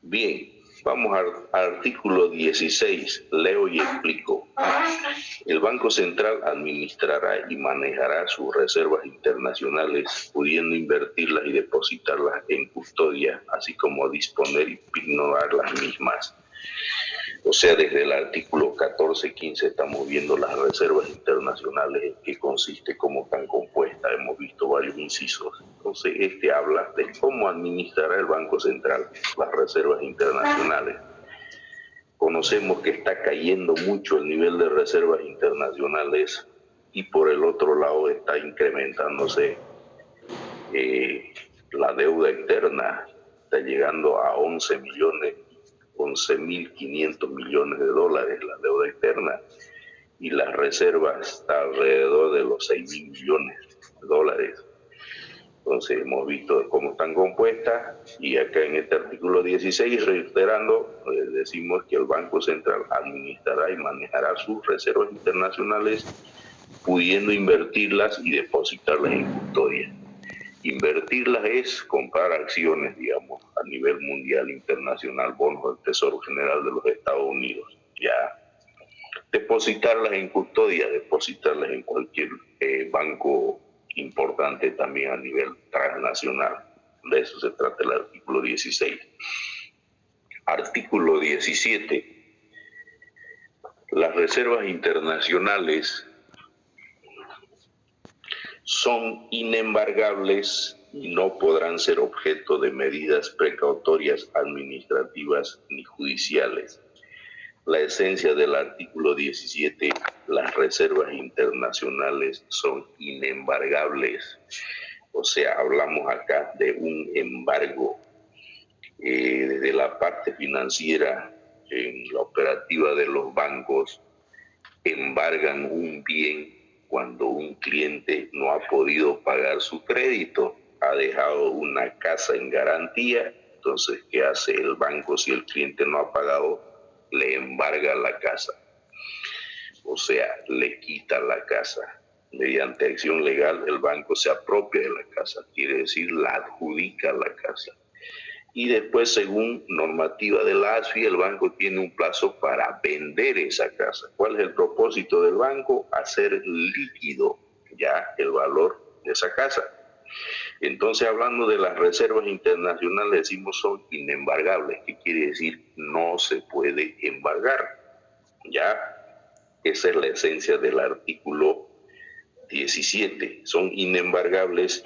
Bien, vamos al artículo 16. Leo y explico. El Banco Central administrará y manejará sus reservas internacionales, pudiendo invertirlas y depositarlas en custodia, así como disponer y ignorar las mismas. O sea, desde el artículo 14-15 estamos viendo las reservas internacionales, en qué consiste, cómo están compuestas. Hemos visto varios incisos. Entonces, este habla de cómo administrará el Banco Central las reservas internacionales. Conocemos que está cayendo mucho el nivel de reservas internacionales y por el otro lado está incrementándose la deuda externa, está llegando a 11.500 millones de dólares la deuda externa, y las reservas está alrededor de los 6.000 millones de dólares. Entonces hemos visto cómo están compuestas, y acá en este artículo 16, reiterando, decimos que el Banco Central administrará y manejará sus reservas internacionales, pudiendo invertirlas y depositarlas en custodia. Invertirlas es comprar acciones, digamos, a nivel mundial, internacional, bonos del Tesoro General de los Estados Unidos. Ya. Depositarlas en custodia, depositarlas en cualquier banco importante también a nivel transnacional. De eso se trata el artículo 16. Artículo 17. Las reservas internacionales son inembargables y no podrán ser objeto de medidas precautorias administrativas ni judiciales. La esencia del artículo 17, las reservas internacionales son inembargables. O sea, hablamos acá de un embargo. Desde la parte financiera, en la operativa de los bancos, embargan un bien cuando un cliente no ha podido pagar su crédito, ha dejado una casa en garantía. Entonces, ¿qué hace el banco si el cliente no ha pagado? Le embarga la casa, o sea, le quita la casa. Mediante acción legal, el banco se apropia de la casa, quiere decir, la adjudica la casa. Y después, según normativa de la ASFI, el banco tiene un plazo para vender esa casa. ¿Cuál es el propósito del banco? Hacer líquido ya el valor de esa casa. Entonces, hablando de las reservas internacionales, decimos son inembargables. ¿Qué quiere decir? No se puede embargar. Ya, esa es la esencia del artículo 17. Son inembargables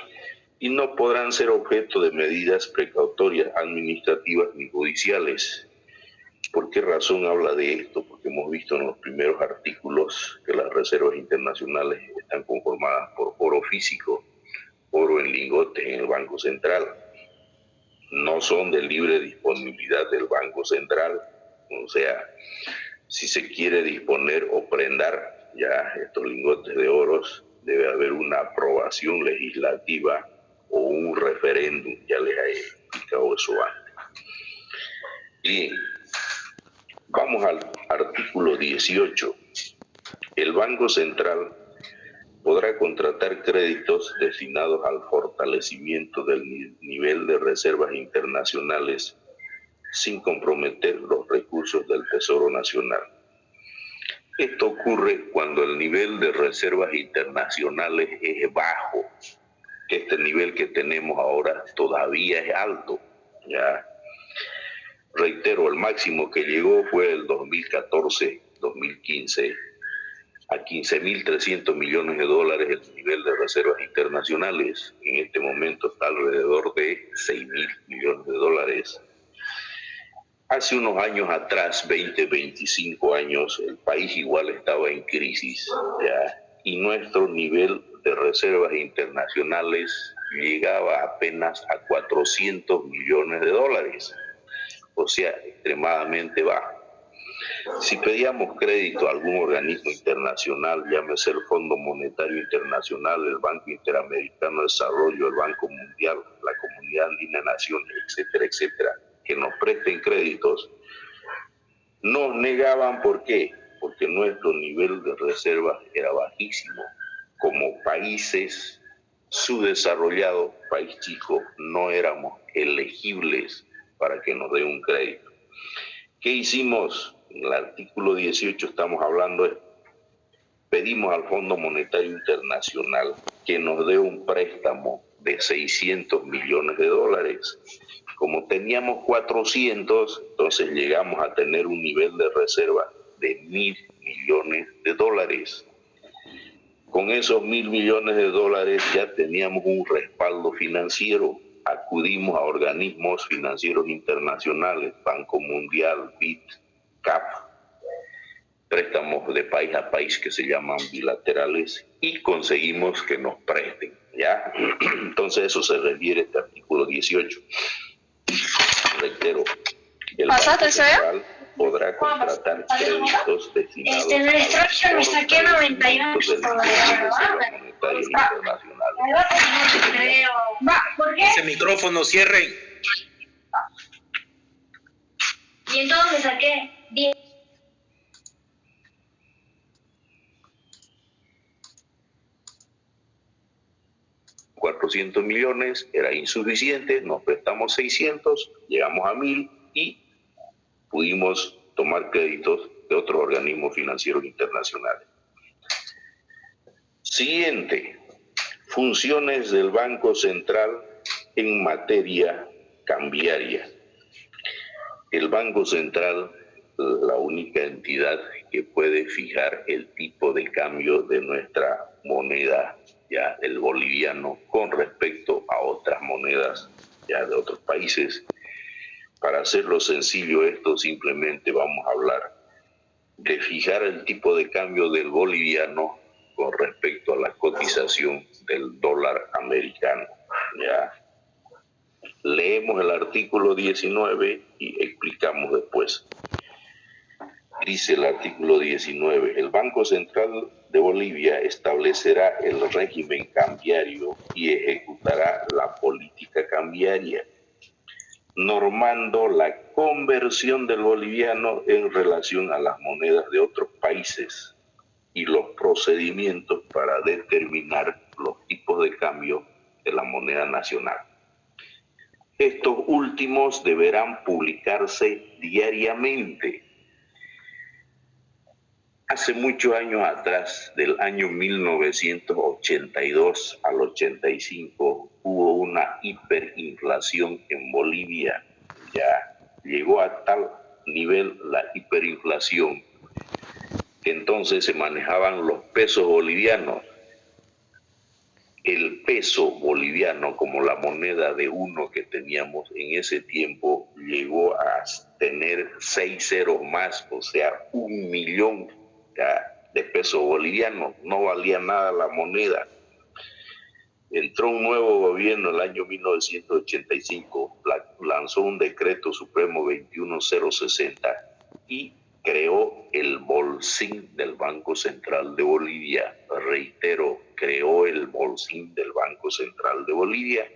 y no podrán ser objeto de medidas precautorias administrativas ni judiciales. ¿Por qué razón habla de esto? Porque hemos visto en los primeros artículos que las reservas internacionales están conformadas por oro físico, oro en lingotes en el Banco Central. No son de libre disponibilidad del Banco Central. O sea, si se quiere disponer o prendar ya estos lingotes de oros, debe haber una aprobación legislativa o un referéndum. Ya les he explicado eso antes. Bien, vamos al artículo 18. El Banco Central podrá contratar créditos destinados al fortalecimiento del nivel de reservas internacionales sin comprometer los recursos del Tesoro Nacional. Esto ocurre cuando el nivel de reservas internacionales es bajo. Este nivel que tenemos ahora todavía es alto. Ya. Reitero, el máximo que llegó fue el 2014-2015 a 15.300 millones de dólares el nivel de reservas internacionales. En este momento está alrededor de 6.000 millones de dólares. Hace unos años atrás, 20, 25 años, el país igual estaba en crisis, ¿ya? Y nuestro nivel de reservas internacionales llegaba apenas a 400 millones de dólares, o sea, extremadamente bajo. Si pedíamos crédito a algún organismo internacional, llámese el Fondo Monetario Internacional, el Banco Interamericano de Desarrollo, el Banco Mundial, la Comunidad Andina de Naciones, etcétera, etcétera, que nos presten créditos, nos negaban. ¿Por qué? Porque nuestro nivel de reservas era bajísimo. Como países subdesarrollados, país chico, no éramos elegibles para que nos dé un crédito. ¿Qué hicimos? En el artículo 18 estamos hablando de pedimos al Fondo Monetario Internacional que nos dé un préstamo de 600 millones de dólares. Como teníamos 400, entonces llegamos a tener un nivel de reserva de 1.000 millones de dólares. Con esos 1.000 millones de dólares ya teníamos un respaldo financiero. Acudimos a organismos financieros internacionales, Banco Mundial, BID, CAP, préstamos de país a país que se llaman bilaterales, y conseguimos que nos presten, ¿ya? Entonces eso se refiere a este artículo 18. Reitero, el Banco Central podrá contratar créditos destinados en el extracto me saqué 98 internacionales. ¿Por qué? Ese micrófono, cierren. Y entonces me saqué 10. 400 millones, era insuficiente, nos prestamos 600, llegamos a 1.000 y pudimos tomar créditos de otros organismos financieros internacionales. Siguiente, funciones del Banco Central en materia cambiaria. El Banco Central, la única entidad que puede fijar el tipo de cambio de nuestra moneda, ya el boliviano, con respecto a otras monedas ya de otros países. Para hacerlo sencillo esto, simplemente vamos a hablar de fijar el tipo de cambio del boliviano con respecto a la cotización del dólar americano. Ya leemos el artículo 19 y explicamos después. Dice el artículo 19, el Banco Central de Bolivia establecerá el régimen cambiario y ejecutará la política cambiaria, normando la conversión del boliviano en relación a las monedas de otros países y los procedimientos para determinar los tipos de cambio de la moneda nacional. Estos últimos deberán publicarse diariamente. Hace muchos años atrás, del año 1982 al 85, hubo una hiperinflación en Bolivia. Ya llegó a tal nivel la hiperinflación que entonces se manejaban los pesos bolivianos. El peso boliviano, como la moneda de uno que teníamos en ese tiempo, llegó a tener 6 ceros más, o sea, 1.000.000 de pesos bolivianos. No valía nada la moneda. Entró un nuevo gobierno el año 1985, lanzó un decreto supremo 21060 y creó el bolsín del Banco Central de Bolivia. Reitero, creó el bolsín del Banco Central de Bolivia,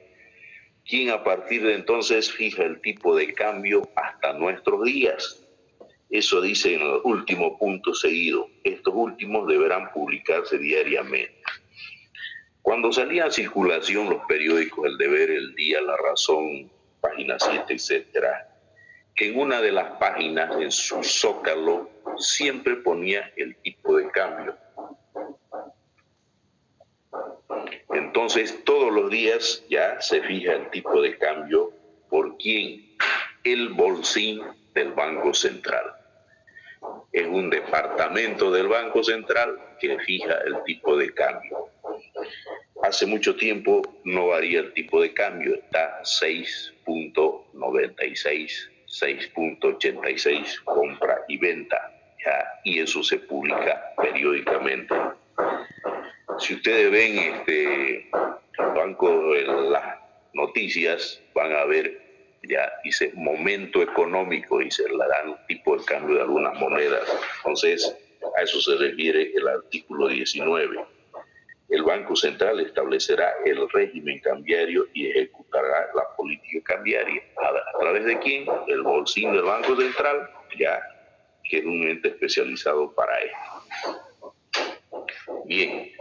quien a partir de entonces fija el tipo de cambio hasta nuestros días. Eso dice en el último punto seguido. Estos últimos deberán publicarse diariamente. Cuando salían a circulación los periódicos El Deber, El Día, La Razón, Página 7, etcétera, que en una de las páginas, en su zócalo, siempre ponía el tipo de cambio. Entonces, todos los días ya se fija el tipo de cambio. ¿Por quién? El bolsín del Banco Central. Es un departamento del Banco Central que fija el tipo de cambio. Hace mucho tiempo no varía el tipo de cambio, está 6.96, 6.86, compra y venta, ¿ya? Y eso se publica periódicamente. Si ustedes ven las noticias, van a ver, ya dice momento económico y se le dan un tipo de cambio de algunas monedas. Entonces, a eso se refiere el artículo 19. El Banco Central establecerá el régimen cambiario y ejecutará la política cambiaria. ¿A través de quién? El bolsín del Banco Central, ya que es un ente especializado para esto. Bien,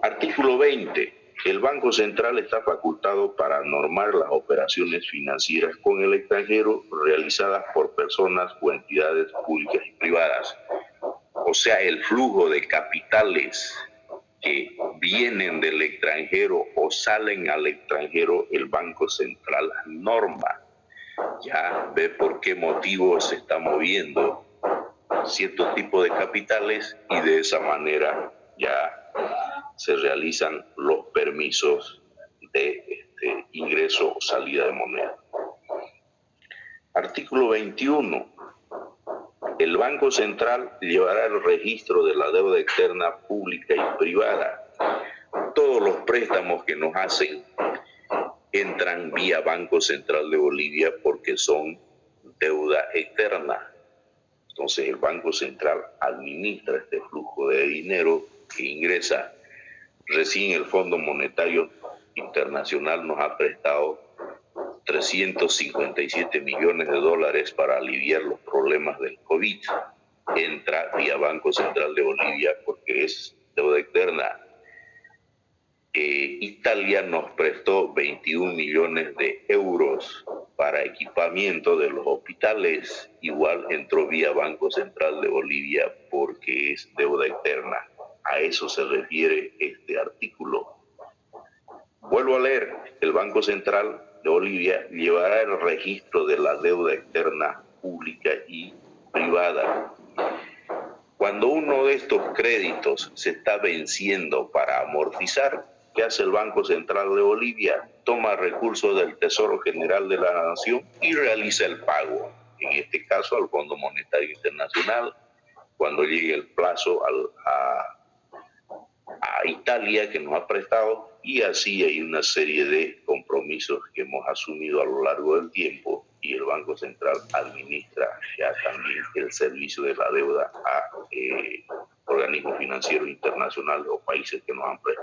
artículo 20. El Banco Central está facultado para normar las operaciones financieras con el extranjero realizadas por personas o entidades públicas y privadas. O sea, el flujo de capitales que vienen del extranjero o salen al extranjero, el Banco Central norma. Ya ve por qué motivo se está moviendo cierto tipo de capitales y de esa manera ya se realizan los permisos de ingreso o salida de moneda. Artículo 21. El Banco Central llevará el registro de la deuda externa pública y privada. Todos los préstamos que nos hacen entran vía Banco Central de Bolivia porque son deuda externa. Entonces el Banco Central administra este flujo de dinero que ingresa. Recién el Fondo Monetario Internacional nos ha prestado 357 millones de dólares para aliviar los problemas del COVID. Entra vía Banco Central de Bolivia porque es deuda externa. Italia nos prestó 21 millones de euros para equipamiento de los hospitales. Igual entró vía Banco Central de Bolivia porque es deuda externa. A eso se refiere este artículo. Vuelvo a leer. El Banco Central de Bolivia llevará el registro de la deuda externa pública y privada. Cuando uno de estos créditos se está venciendo para amortizar, ¿qué hace el Banco Central de Bolivia? Toma recursos del Tesoro General de la Nación y realiza el pago, en este caso al Fondo Monetario Internacional, cuando llegue el plazo a Italia que nos ha prestado, y así hay una serie de compromisos que hemos asumido a lo largo del tiempo y el Banco Central administra ya también el servicio de la deuda a organismos financieros internacionales o países que nos han prestado.